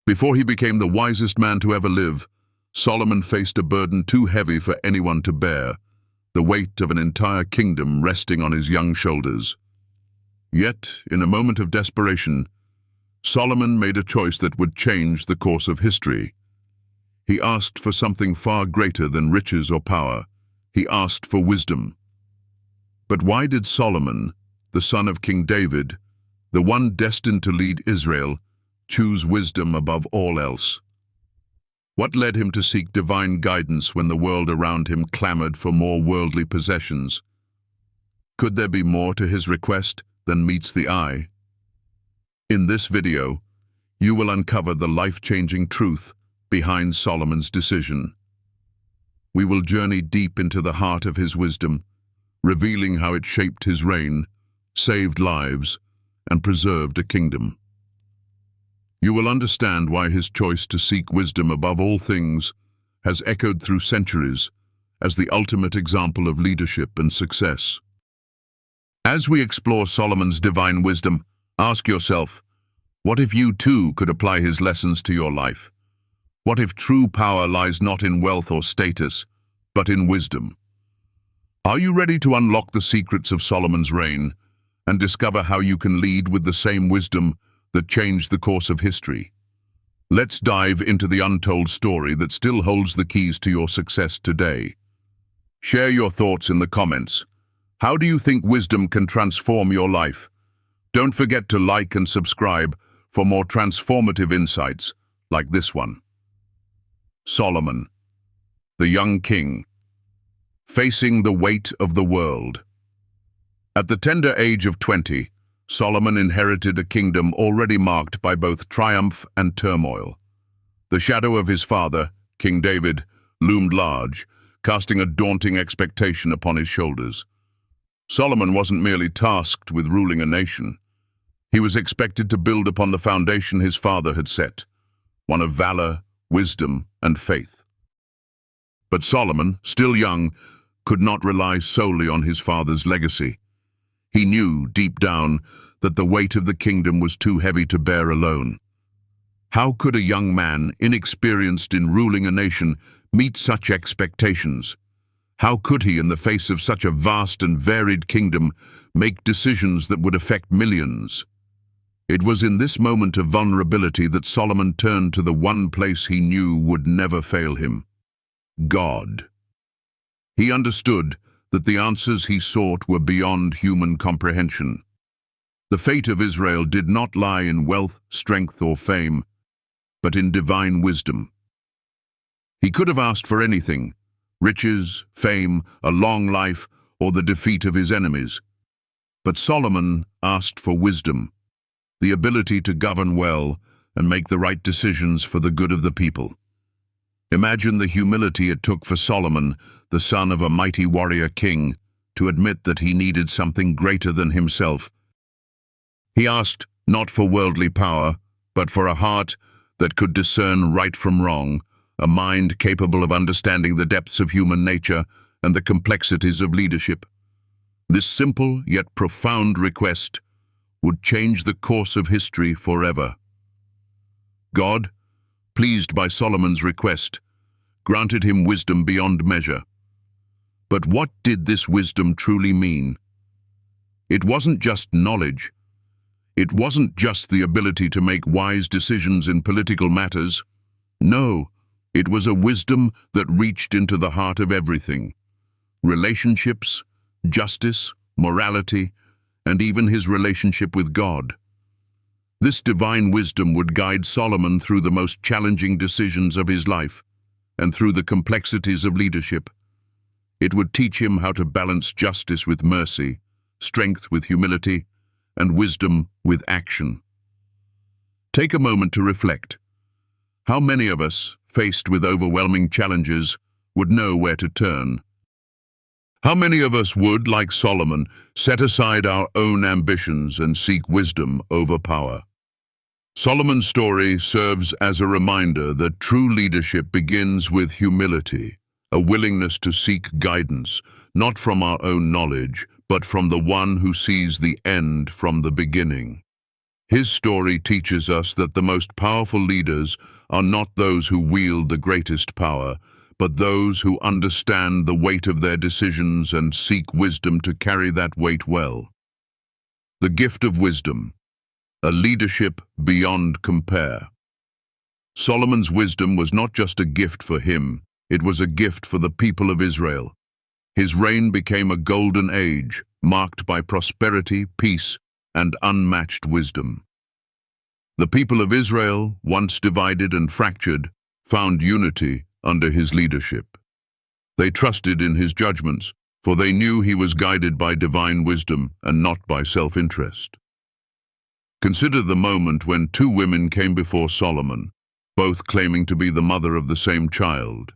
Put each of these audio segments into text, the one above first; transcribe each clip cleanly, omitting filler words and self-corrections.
Before he became the wisest man to ever live, Solomon faced a burden too heavy for anyone to bear, the weight of an entire kingdom resting on his young shoulders. Yet, in a moment of desperation, Solomon made a choice that would change the course of history. He asked for something far greater than riches or power. He asked for wisdom. But why did Solomon, the son of King David, the one destined to lead Israel, choose wisdom above all else? What led him to seek divine guidance when the world around him clamored for more worldly possessions? Could there be more to his request than meets the eye? In this video, you will uncover the life-changing truth behind Solomon's decision. We will journey deep into the heart of his wisdom, revealing how it shaped his reign, saved lives, and preserved a kingdom. You will understand why his choice to seek wisdom above all things has echoed through centuries as the ultimate example of leadership and success. As we explore Solomon's divine wisdom, ask yourself, what if you too could apply his lessons to your life? What if true power lies not in wealth or status, but in wisdom? Are you ready to unlock the secrets of Solomon's reign and discover how you can lead with the same wisdom that changed the course of history? Let's dive into the untold story that still holds the keys to your success today. Share your thoughts in the comments. How do you think wisdom can transform your life? Don't forget to like and subscribe for more transformative insights like this one. Solomon, the young king, facing the weight of the world. At the tender age of 20, Solomon inherited a kingdom already marked by both triumph and turmoil. The shadow of his father, King David, loomed large, casting a daunting expectation upon his shoulders. Solomon wasn't merely tasked with ruling a nation. He was expected to build upon the foundation his father had set, one of valor, wisdom, and faith. But Solomon, still young, could not rely solely on his father's legacy. He knew, deep down, that the weight of the kingdom was too heavy to bear alone. How could a young man, inexperienced in ruling a nation, meet such expectations? How could he, in the face of such a vast and varied kingdom, make decisions that would affect millions? It was in this moment of vulnerability that Solomon turned to the one place he knew would never fail him: God. He understood that the answers he sought were beyond human comprehension. The fate of Israel did not lie in wealth, strength, or fame, but in divine wisdom. He could have asked for anything: riches, fame, a long life, or the defeat of his enemies. But Solomon asked for wisdom, the ability to govern well and make the right decisions for the good of the people. Imagine the humility it took for Solomon, the son of a mighty warrior king, to admit that he needed something greater than himself. He asked not for worldly power, but for a heart that could discern right from wrong, a mind capable of understanding the depths of human nature and the complexities of leadership. This simple yet profound request would change the course of history forever. God, pleased by Solomon's request, granted him wisdom beyond measure. But what did this wisdom truly mean? It wasn't just knowledge. It wasn't just the ability to make wise decisions in political matters. No, it was a wisdom that reached into the heart of everything: relationships, justice, morality, and even his relationship with God. This divine wisdom would guide Solomon through the most challenging decisions of his life and through the complexities of leadership. It would teach him how to balance justice with mercy, strength with humility, and wisdom with action. Take a moment to reflect. How many of us, faced with overwhelming challenges, would know where to turn? How many of us would, like Solomon, set aside our own ambitions and seek wisdom over power? Solomon's story serves as a reminder that true leadership begins with humility, a willingness to seek guidance, not from our own knowledge, but from the one who sees the end from the beginning. His story teaches us that the most powerful leaders are not those who wield the greatest power, but those who understand the weight of their decisions and seek wisdom to carry that weight well. The gift of wisdom, a leadership beyond compare. Solomon's wisdom was not just a gift for him, it was a gift for the people of Israel. His reign became a golden age, marked by prosperity, peace, and unmatched wisdom. The people of Israel, once divided and fractured, found unity under his leadership. They trusted in his judgments, for they knew he was guided by divine wisdom and not by self-interest. Consider the moment when two women came before Solomon, both claiming to be the mother of the same child.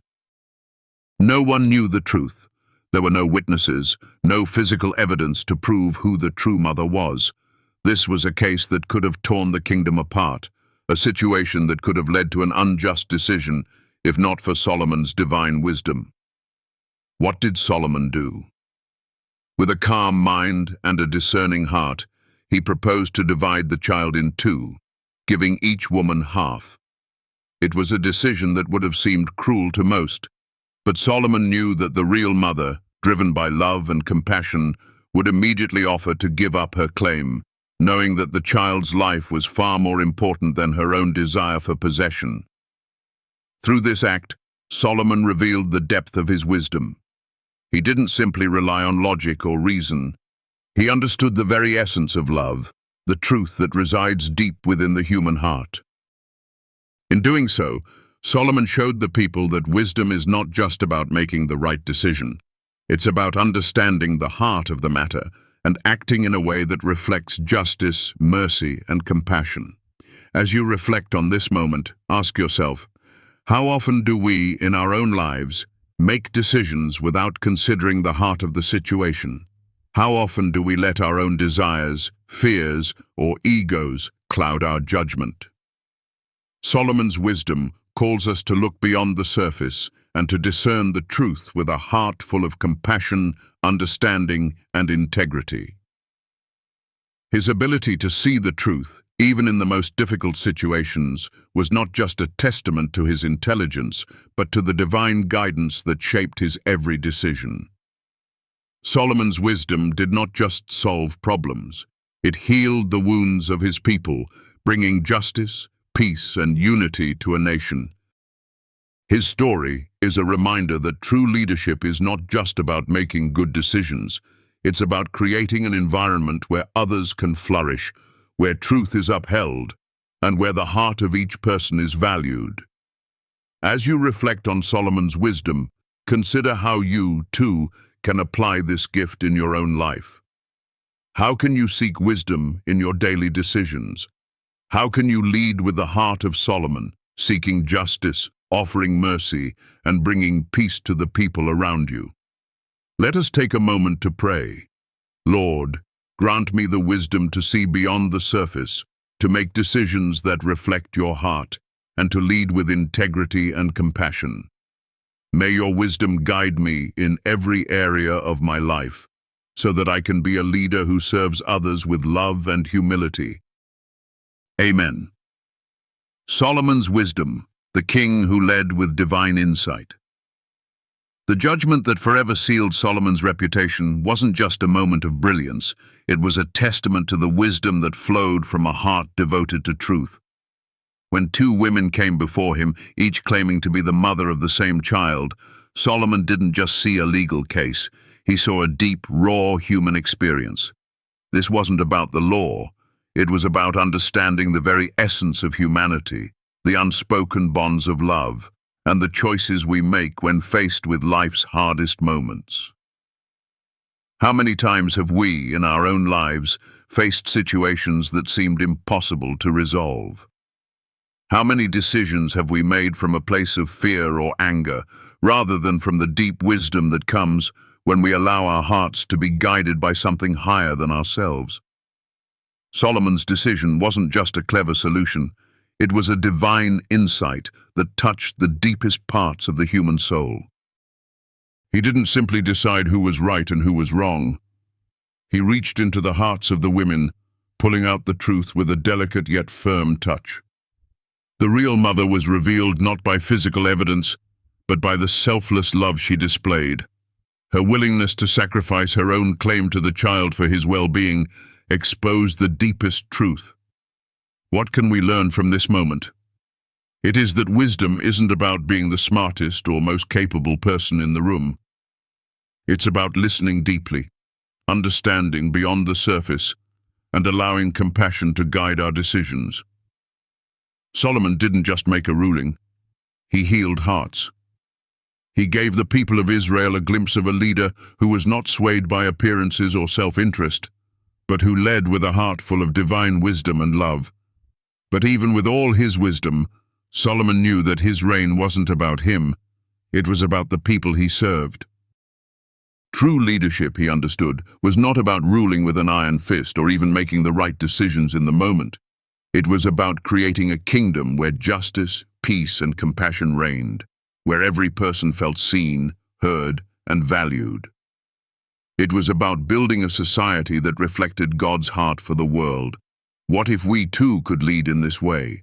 No one knew the truth. There were no witnesses, no physical evidence to prove who the true mother was. This was a case that could have torn the kingdom apart, a situation that could have led to an unjust decision if not for Solomon's divine wisdom. What did Solomon do? With a calm mind and a discerning heart, he proposed to divide the child in two, giving each woman half. It was a decision that would have seemed cruel to most, but Solomon knew that the real mother, driven by love and compassion, would immediately offer to give up her claim, knowing that the child's life was far more important than her own desire for possession. Through this act, Solomon revealed the depth of his wisdom. He didn't simply rely on logic or reason. He understood the very essence of love, the truth that resides deep within the human heart. In doing so, Solomon showed the people that wisdom is not just about making the right decision. It's about understanding the heart of the matter and acting in a way that reflects justice, mercy, and compassion. As you reflect on this moment, ask yourself, how often do we, in our own lives, make decisions without considering the heart of the situation? How often do we let our own desires, fears, or egos cloud our judgment? Solomon's wisdom calls us to look beyond the surface and to discern the truth with a heart full of compassion, understanding, and integrity. His ability to see the truth, even in the most difficult situations, was not just a testament to his intelligence, but to the divine guidance that shaped his every decision. Solomon's wisdom did not just solve problems. It healed the wounds of his people, bringing justice, peace, and unity to a nation. His story is a reminder that true leadership is not just about making good decisions. It's about creating an environment where others can flourish, where truth is upheld, and where the heart of each person is valued. As you reflect on Solomon's wisdom, consider how you, too, can apply this gift in your own life. How can you seek wisdom in your daily decisions? How can you lead with the heart of Solomon, seeking justice, offering mercy, and bringing peace to the people around you? Let us take a moment to pray. Lord, grant me the wisdom to see beyond the surface, to make decisions that reflect your heart, and to lead with integrity and compassion. May your wisdom guide me in every area of my life, so that I can be a leader who serves others with love and humility. Amen. Solomon's wisdom, the king who led with divine insight. The judgment that forever sealed Solomon's reputation wasn't just a moment of brilliance, it was a testament to the wisdom that flowed from a heart devoted to truth. When two women came before him, each claiming to be the mother of the same child, Solomon didn't just see a legal case, he saw a deep, raw human experience. This wasn't about the law, it was about understanding the very essence of humanity, the unspoken bonds of love, and the choices we make when faced with life's hardest moments. How many times have we, in our own lives, faced situations that seemed impossible to resolve? How many decisions have we made from a place of fear or anger, rather than from the deep wisdom that comes when we allow our hearts to be guided by something higher than ourselves? Solomon's decision wasn't just a clever solution, it was a divine insight that touched the deepest parts of the human soul. He didn't simply decide who was right and who was wrong. He reached into the hearts of the women, pulling out the truth with a delicate yet firm touch. The real mother was revealed not by physical evidence, but by the selfless love she displayed. Her willingness to sacrifice her own claim to the child for his well-being exposed the deepest truth. What can we learn from this moment? It is that wisdom isn't about being the smartest or most capable person in the room. It's about listening deeply, understanding beyond the surface, and allowing compassion to guide our decisions. Solomon didn't just make a ruling, he healed hearts. He gave the people of Israel a glimpse of a leader who was not swayed by appearances or self-interest, but who led with a heart full of divine wisdom and love. But even with all his wisdom, Solomon knew that his reign wasn't about him, it was about the people he served. True leadership, he understood, was not about ruling with an iron fist or even making the right decisions in the moment. It was about creating a kingdom where justice, peace, and compassion reigned, where every person felt seen, heard, and valued. It was about building a society that reflected God's heart for the world. What if we too could lead in this way?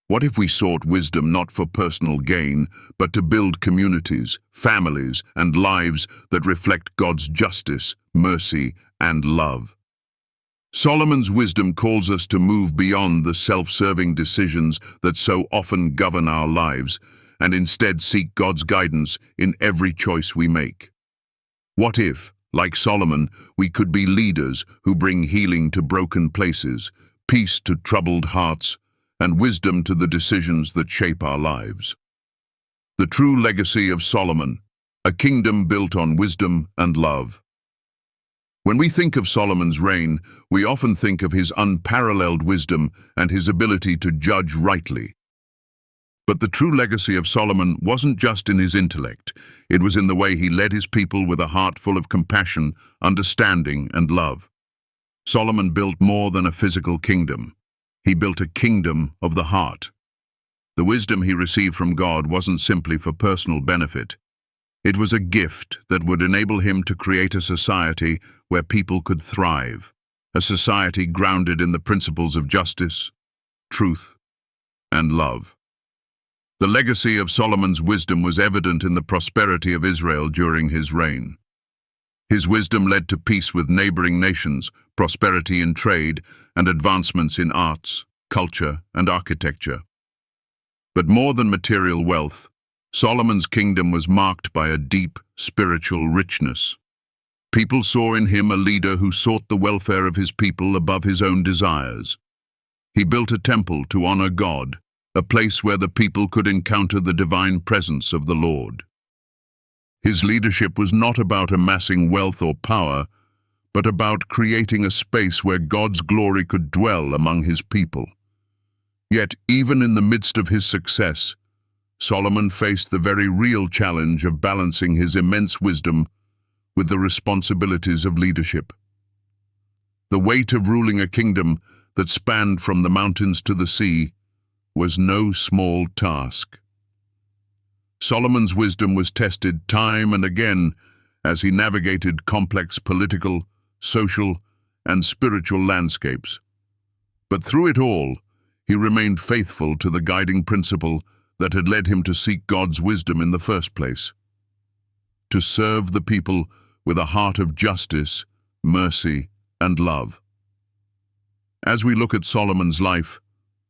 What if we sought wisdom not for personal gain, but to build communities, families, and lives that reflect God's justice, mercy, and love? Solomon's wisdom calls us to move beyond the self-serving decisions that so often govern our lives, and instead seek God's guidance in every choice we make. What if, like Solomon, we could be leaders who bring healing to broken places, peace to troubled hearts, and wisdom to the decisions that shape our lives? The true legacy of Solomon, a kingdom built on wisdom and love. When we think of Solomon's reign, we often think of his unparalleled wisdom and his ability to judge rightly. But the true legacy of Solomon wasn't just in his intellect, it was in the way he led his people with a heart full of compassion, understanding, and love. Solomon built more than a physical kingdom. He built a kingdom of the heart. The wisdom he received from God wasn't simply for personal benefit. It was a gift that would enable him to create a society where people could thrive, a society grounded in the principles of justice, truth, and love. The legacy of Solomon's wisdom was evident in the prosperity of Israel during his reign. His wisdom led to peace with neighboring nations, prosperity in trade, and advancements in arts, culture, and architecture. But more than material wealth, Solomon's kingdom was marked by a deep spiritual richness. People saw in him a leader who sought the welfare of his people above his own desires. He built a temple to honor God, a place where the people could encounter the divine presence of the Lord. His leadership was not about amassing wealth or power, but about creating a space where God's glory could dwell among his people. Yet, even in the midst of his success, Solomon faced the very real challenge of balancing his immense wisdom with the responsibilities of leadership. The weight of ruling a kingdom that spanned from the mountains to the sea was no small task. Solomon's wisdom was tested time and again as he navigated complex political, social, and spiritual landscapes. But through it all, he remained faithful to the guiding principle that had led him to seek God's wisdom in the first place: to serve the people with a heart of justice, mercy, and love. As we look at Solomon's life,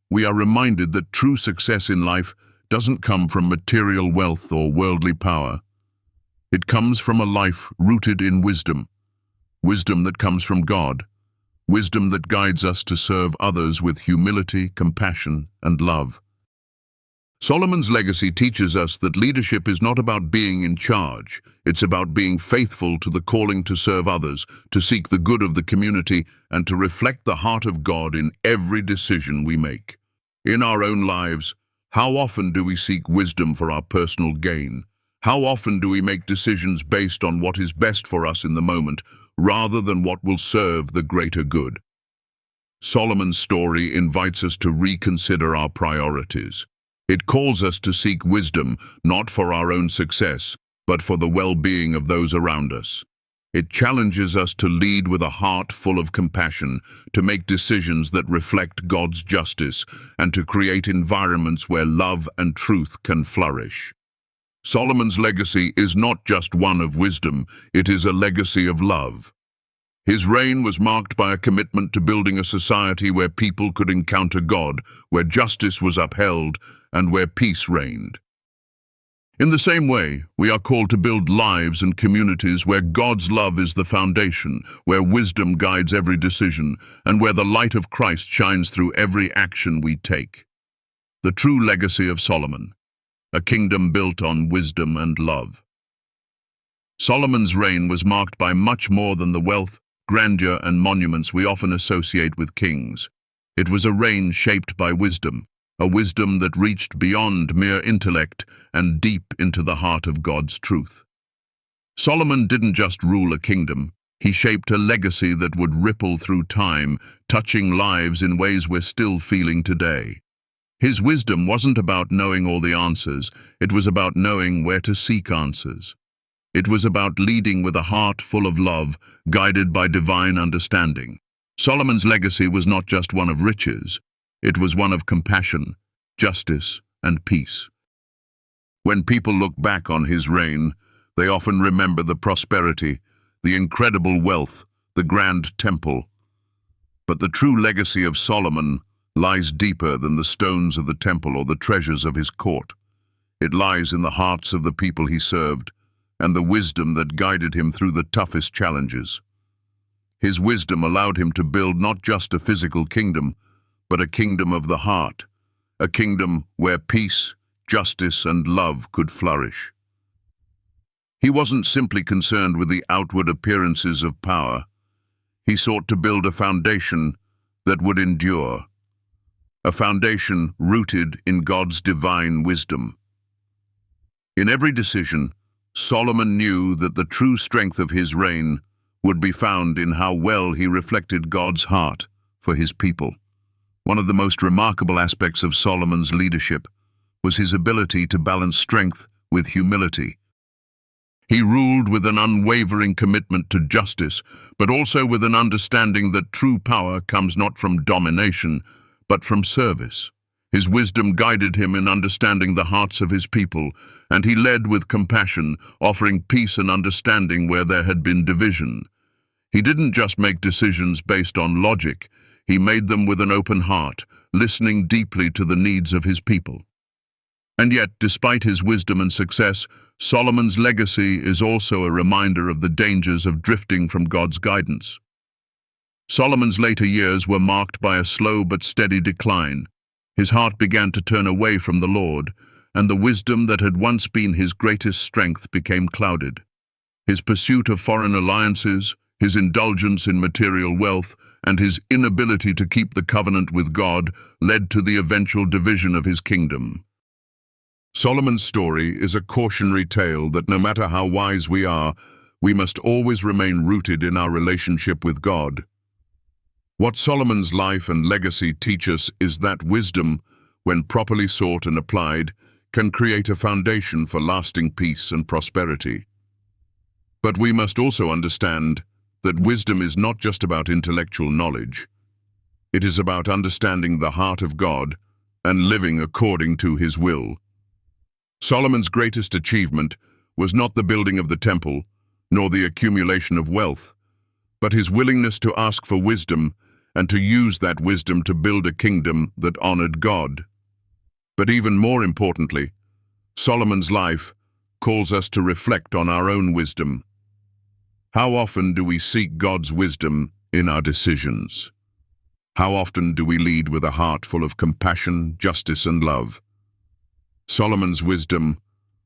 we are reminded that true success in life doesn't come from material wealth or worldly power. It comes from a life rooted in wisdom, wisdom that comes from God, wisdom that guides us to serve others with humility, compassion, and love. Solomon's legacy teaches us that leadership is not about being in charge. It's about being faithful to the calling to serve others, to seek the good of the community, and to reflect the heart of God in every decision we make. In our own lives, how often do we seek wisdom for our personal gain? How often do we make decisions based on what is best for us in the moment, rather than what will serve the greater good? Solomon's story invites us to reconsider our priorities. It calls us to seek wisdom, not for our own success, but for the well-being of those around us. It challenges us to lead with a heart full of compassion, to make decisions that reflect God's justice, and to create environments where love and truth can flourish. Solomon's legacy is not just one of wisdom, it is a legacy of love. His reign was marked by a commitment to building a society where people could encounter God, where justice was upheld, and where peace reigned. In the same way, we are called to build lives and communities where God's love is the foundation, where wisdom guides every decision, and where the light of Christ shines through every action we take. The true legacy of Solomon, a kingdom built on wisdom and love. Solomon's reign was marked by much more than the wealth, grandeur, and monuments we often associate with kings. It was a reign shaped by wisdom, a wisdom that reached beyond mere intellect and deep into the heart of God's truth. Solomon didn't just rule a kingdom, he shaped a legacy that would ripple through time, touching lives in ways we're still feeling today. His wisdom wasn't about knowing all the answers, it was about knowing where to seek answers. It was about leading with a heart full of love, guided by divine understanding. Solomon's legacy was not just one of riches, it was one of compassion, justice, and peace. When people look back on his reign, they often remember the prosperity, the incredible wealth, the grand temple. But the true legacy of Solomon lies deeper than the stones of the temple or the treasures of his court. It lies in the hearts of the people he served, and the wisdom that guided him through the toughest challenges. His wisdom allowed him to build not just a physical kingdom, but a kingdom of the heart, a kingdom where peace, justice, and love could flourish. He wasn't simply concerned with the outward appearances of power. He sought to build a foundation that would endure, a foundation rooted in God's divine wisdom. In every decision, Solomon knew that the true strength of his reign would be found in how well he reflected God's heart for his people. One of the most remarkable aspects of Solomon's leadership was his ability to balance strength with humility. He ruled with an unwavering commitment to justice, but also with an understanding that true power comes not from domination, but from service. His wisdom guided him in understanding the hearts of his people, and he led with compassion, offering peace and understanding where there had been division. He didn't just make decisions based on logic, he made them with an open heart, listening deeply to the needs of his people. And yet, despite his wisdom and success, Solomon's legacy is also a reminder of the dangers of drifting from God's guidance. Solomon's later years were marked by a slow but steady decline. His heart began to turn away from the Lord, and the wisdom that had once been his greatest strength became clouded. His pursuit of foreign alliances, his indulgence in material wealth, and his inability to keep the covenant with God led to the eventual division of his kingdom. Solomon's story is a cautionary tale that no matter how wise we are, we must always remain rooted in our relationship with God. What Solomon's life and legacy teach us is that wisdom, when properly sought and applied, can create a foundation for lasting peace and prosperity. But we must also understand that wisdom is not just about intellectual knowledge. It is about understanding the heart of God and living according to his will. Solomon's greatest achievement was not the building of the temple, nor the accumulation of wealth, but his willingness to ask for wisdom and to use that wisdom to build a kingdom that honored God. But even more importantly, Solomon's life calls us to reflect on our own wisdom. How often do we seek God's wisdom in our decisions? How often do we lead with a heart full of compassion, justice, and love? Solomon's wisdom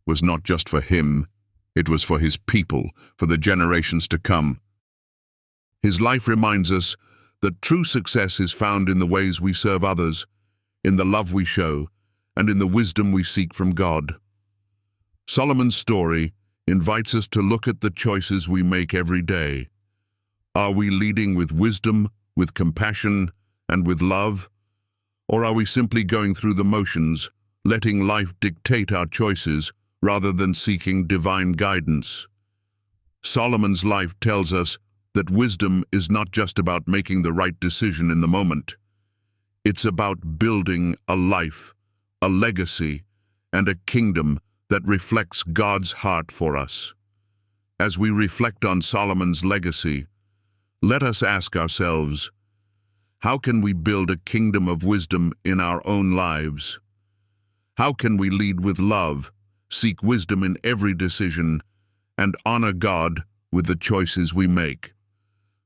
was not just for him, it was for his people, for the generations to come. His life reminds us that true success is found in the ways we serve others, in the love we show, and in the wisdom we seek from God. Solomon's story invites us to look at the choices we make every day. Are we leading with wisdom, with compassion, and with love? Or are we simply going through the motions, letting life dictate our choices rather than seeking divine guidance? Solomon's life tells us that wisdom is not just about making the right decision in the moment. It's about building a life, a legacy, and a kingdom that reflects God's heart for us. As we reflect on Solomon's legacy, let us ask ourselves, how can we build a kingdom of wisdom in our own lives? How can we lead with love, seek wisdom in every decision, and honor God with the choices we make?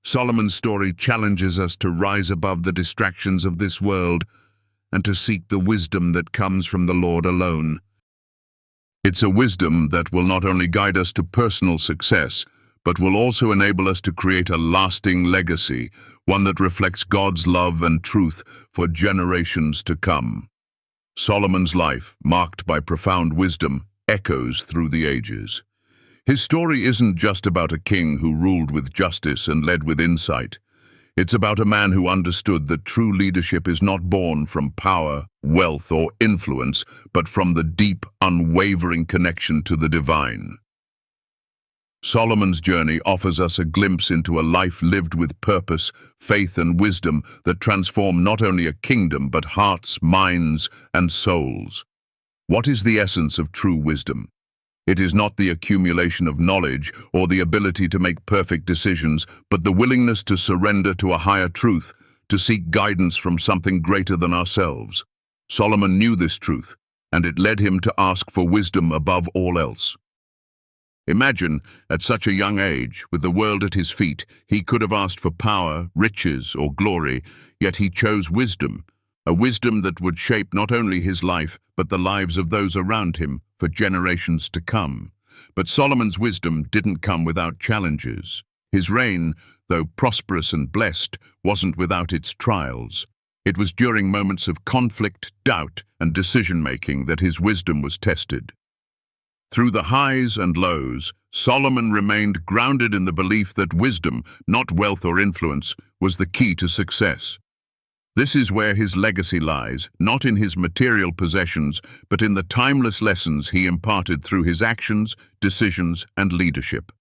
Solomon's story challenges us to rise above the distractions of this world and to seek the wisdom that comes from the Lord alone. It's a wisdom that will not only guide us to personal success, but will also enable us to create a lasting legacy, one that reflects God's love and truth for generations to come. Solomon's life, marked by profound wisdom, echoes through the ages. His story isn't just about a king who ruled with justice and led with insight. It's about a man who understood that true leadership is not born from power, wealth, or influence, but from the deep, unwavering connection to the divine. Solomon's journey offers us a glimpse into a life lived with purpose, faith, and wisdom that transform not only a kingdom, but hearts, minds, and souls. What is the essence of true wisdom? It is not the accumulation of knowledge or the ability to make perfect decisions, but the willingness to surrender to a higher truth, to seek guidance from something greater than ourselves. Solomon knew this truth, and it led him to ask for wisdom above all else. Imagine, at such a young age, with the world at his feet, he could have asked for power, riches, or glory, yet he chose wisdom, a wisdom that would shape not only his life, but the lives of those around him for generations to come. But Solomon's wisdom didn't come without challenges. His reign, though prosperous and blessed, wasn't without its trials. It was during moments of conflict, doubt, and decision-making that his wisdom was tested. Through the highs and lows, Solomon remained grounded in the belief that wisdom, not wealth or influence, was the key to success. This is where his legacy lies, not in his material possessions, but in the timeless lessons he imparted through his actions, decisions, and leadership.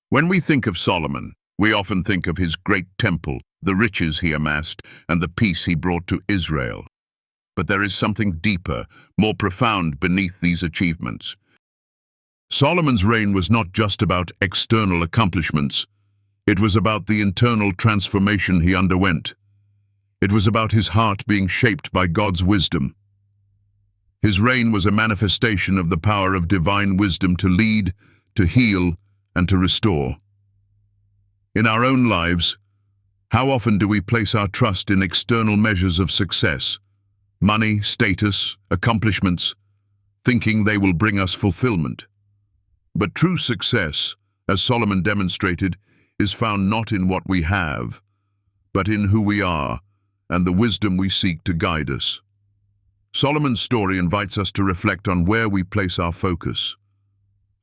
When we think of Solomon, we often think of his great temple, the riches he amassed, and the peace he brought to Israel. But there is something deeper, more profound beneath these achievements. Solomon's reign was not just about external accomplishments. It was about the internal transformation he underwent. It was about his heart being shaped by God's wisdom. His reign was a manifestation of the power of divine wisdom to lead, to heal, and to restore. In our own lives, how often do we place our trust in external measures of success, money, status, accomplishments, thinking they will bring us fulfillment? But true success, as Solomon demonstrated, is found not in what we have, but in who we are and the wisdom we seek to guide us. Solomon's story invites us to reflect on where we place our focus.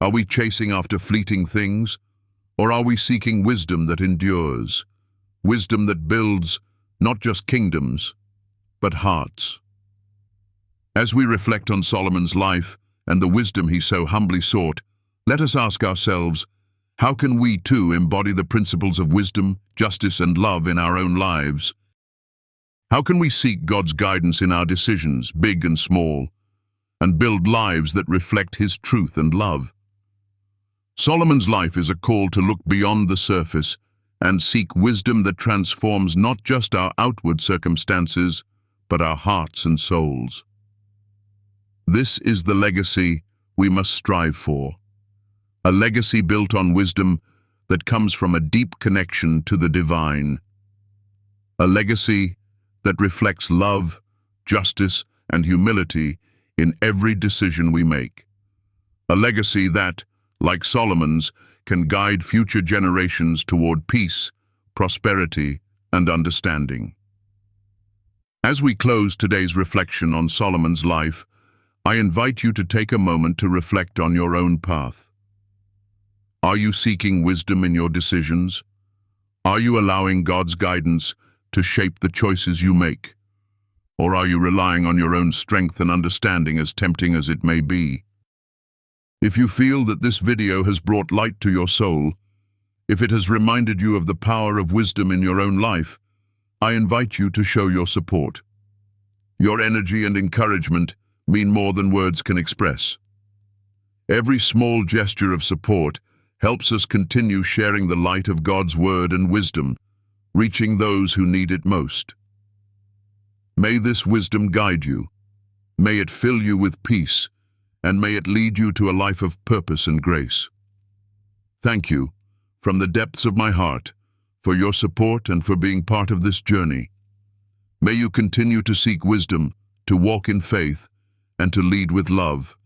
Are we chasing after fleeting things, or are we seeking wisdom that endures, wisdom that builds not just kingdoms, but hearts? As we reflect on Solomon's life and the wisdom he so humbly sought, let us ask ourselves, how can we too embody the principles of wisdom, justice, and love in our own lives? How can we seek God's guidance in our decisions, big and small, and build lives that reflect His truth and love? Solomon's life is a call to look beyond the surface and seek wisdom that transforms not just our outward circumstances, but our hearts and souls. This is the legacy we must strive for, a legacy built on wisdom that comes from a deep connection to the divine, a legacy that reflects love, justice, and humility in every decision we make. A legacy that, like Solomon's, can guide future generations toward peace, prosperity, and understanding. As we close today's reflection on Solomon's life, I invite you to take a moment to reflect on your own path. Are you seeking wisdom in your decisions? Are you allowing God's guidance to shape the choices you make? Or are you relying on your own strength and understanding, as tempting as it may be? If you feel that this video has brought light to your soul, if it has reminded you of the power of wisdom in your own life, I invite you to show your support. Your energy and encouragement mean more than words can express. Every small gesture of support helps us continue sharing the light of God's word and wisdom, reaching those who need it most. May this wisdom guide you. May it fill you with peace, and may it lead you to a life of purpose and grace. Thank you, from the depths of my heart, for your support and for being part of this journey. May you continue to seek wisdom, to walk in faith, and to lead with love.